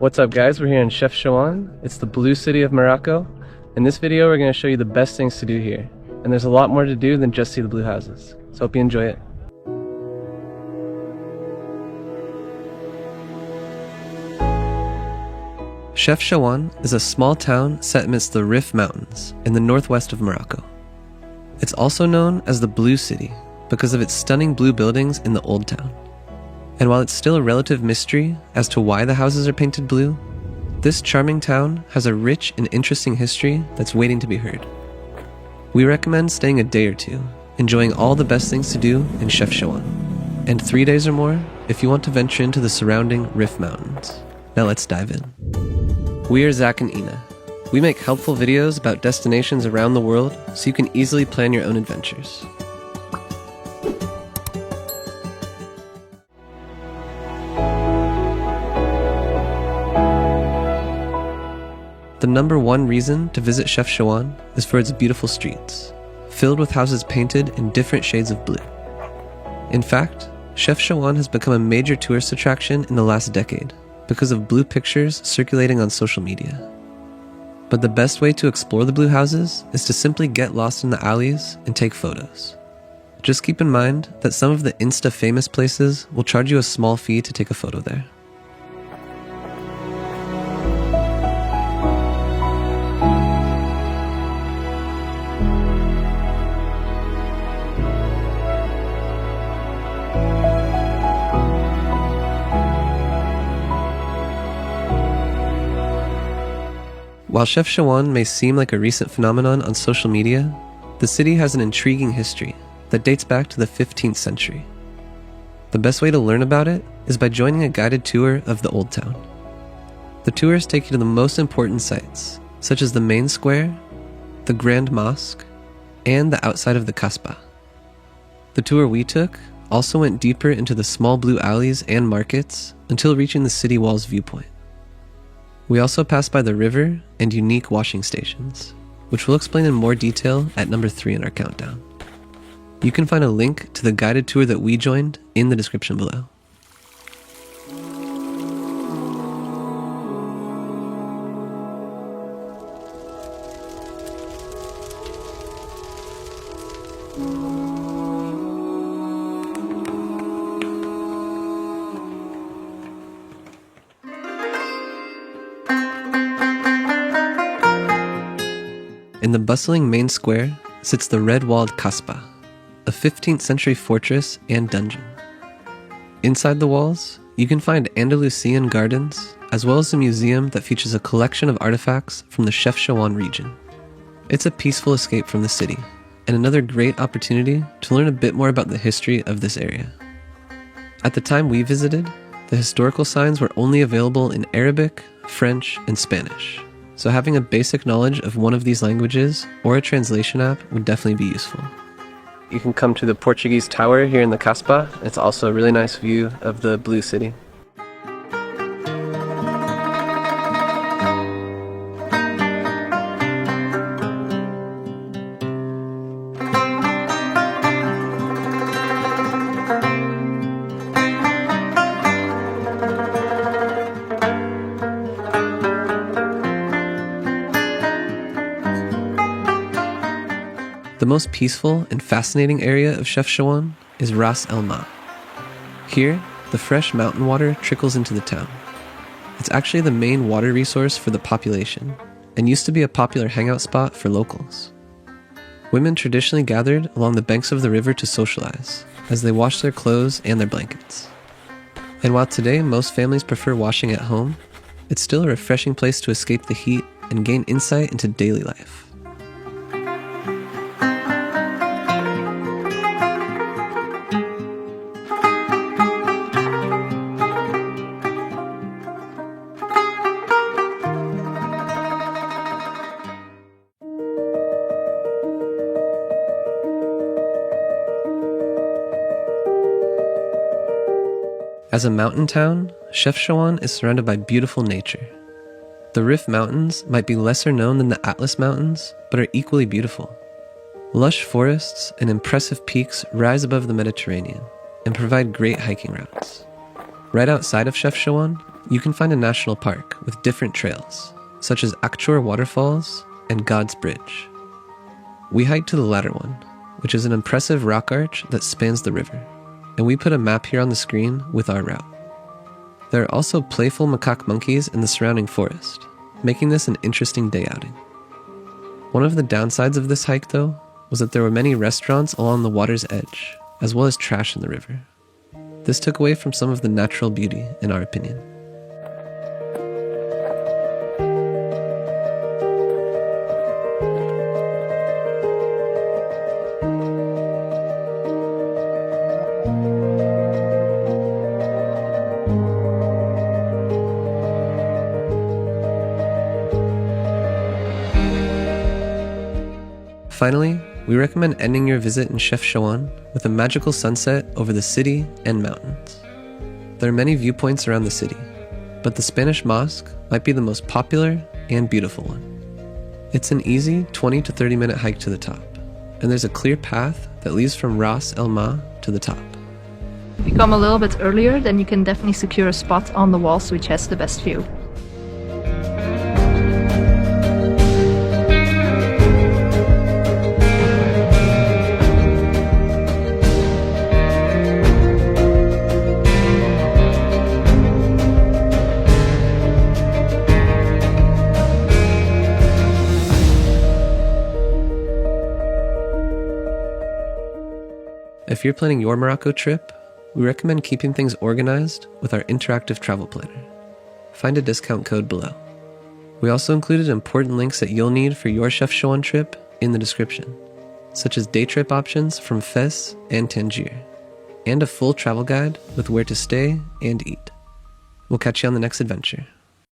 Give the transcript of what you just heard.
What's up guys, we're here in Chefchaouen. It's the blue city of Morocco. In this video we're going to show you the best things to do here. And there's a lot more to do than just see the blue houses. So hope you enjoy it. Chefchaouen is a small town set amidst the Rif Mountains in the northwest of Morocco. It's also known as the Blue City because of its stunning blue buildings in the old town. And while it's still a relative mystery as to why the houses are painted blue, this charming town has a rich and interesting history that's waiting to be heard. We recommend staying a day or two, enjoying all the best things to do in Chefchaouen, and 3 days or more if you want to venture into the surrounding Rif Mountains. Now let's dive in. We are Zach and Ina. We make helpful videos about destinations around the world so you can easily plan your own adventures. The number one reason to visit Chefchaouen is for its beautiful streets, filled with houses painted in different shades of blue. In fact, Chefchaouen has become a major tourist attraction in the last decade because of blue pictures circulating on social media. But the best way to explore the blue houses is to simply get lost in the alleys and take photos. Just keep in mind that some of the Insta-famous places will charge you a small fee to take a photo there. While Chefchaouen may seem like a recent phenomenon on social media, the city has an intriguing history that dates back to the 15th century. The best way to learn about it is by joining a guided tour of the Old Town. The tours take you to the most important sites, such as the main square, the Grand Mosque, and the outside of the Kasbah. The tour we took also went deeper into the small blue alleys and markets until reaching the city walls viewpoint. We also passed by the river and unique washing stations, which we'll explain in more detail at number 3 in our countdown. You can find a link to the guided tour that we joined in the description below. In the bustling main square sits the red-walled Kasbah, a 15th century fortress and dungeon. Inside the walls, you can find Andalusian gardens, as well as a museum that features a collection of artifacts from the Chefchaouen region. It's a peaceful escape from the city, and another great opportunity to learn a bit more about the history of this area. At the time we visited, the historical signs were only available in Arabic, French, and Spanish. So having a basic knowledge of one of these languages or a translation app would definitely be useful. You can come to the Portuguese Tower here in the Kasbah. It's also a really nice view of the blue city. The most peaceful and fascinating area of Chefchaouen is Ras El Ma. Here, the fresh mountain water trickles into the town. It's actually the main water resource for the population, and used to be a popular hangout spot for locals. Women traditionally gathered along the banks of the river to socialize, as they washed their clothes and their blankets. And while today most families prefer washing at home, it's still a refreshing place to escape the heat and gain insight into daily life. As a mountain town, Chefchaouen is surrounded by beautiful nature. The Rif Mountains might be lesser known than the Atlas Mountains, but are equally beautiful. Lush forests and impressive peaks rise above the Mediterranean and provide great hiking routes. Right outside of Chefchaouen, you can find a national park with different trails, such as Akchur Waterfalls and God's Bridge. We hiked to the latter one, which is an impressive rock arch that spans the river, and we put a map here on the screen with our route. There are also playful macaque monkeys in the surrounding forest, making this an interesting day outing. One of the downsides of this hike, though, was that there were many restaurants along the water's edge, as well as trash in the river. This took away from some of the natural beauty, in our opinion. Finally, we recommend ending your visit in Chefchaouen with a magical sunset over the city and mountains. There are many viewpoints around the city, but the Spanish Mosque might be the most popular and beautiful one. It's an easy 20 to 30 minute hike to the top, and there's a clear path that leads from Ras El Ma to the top. If you come a little bit earlier, then you can definitely secure a spot on the walls which has the best view. If you're planning your Morocco trip, we recommend keeping things organized with our interactive travel planner. Find a discount code below. We also included important links that you'll need for your Chefchaouen trip in the description, such as day trip options from Fes and Tangier, and a full travel guide with where to stay and eat. We'll catch you on the next adventure.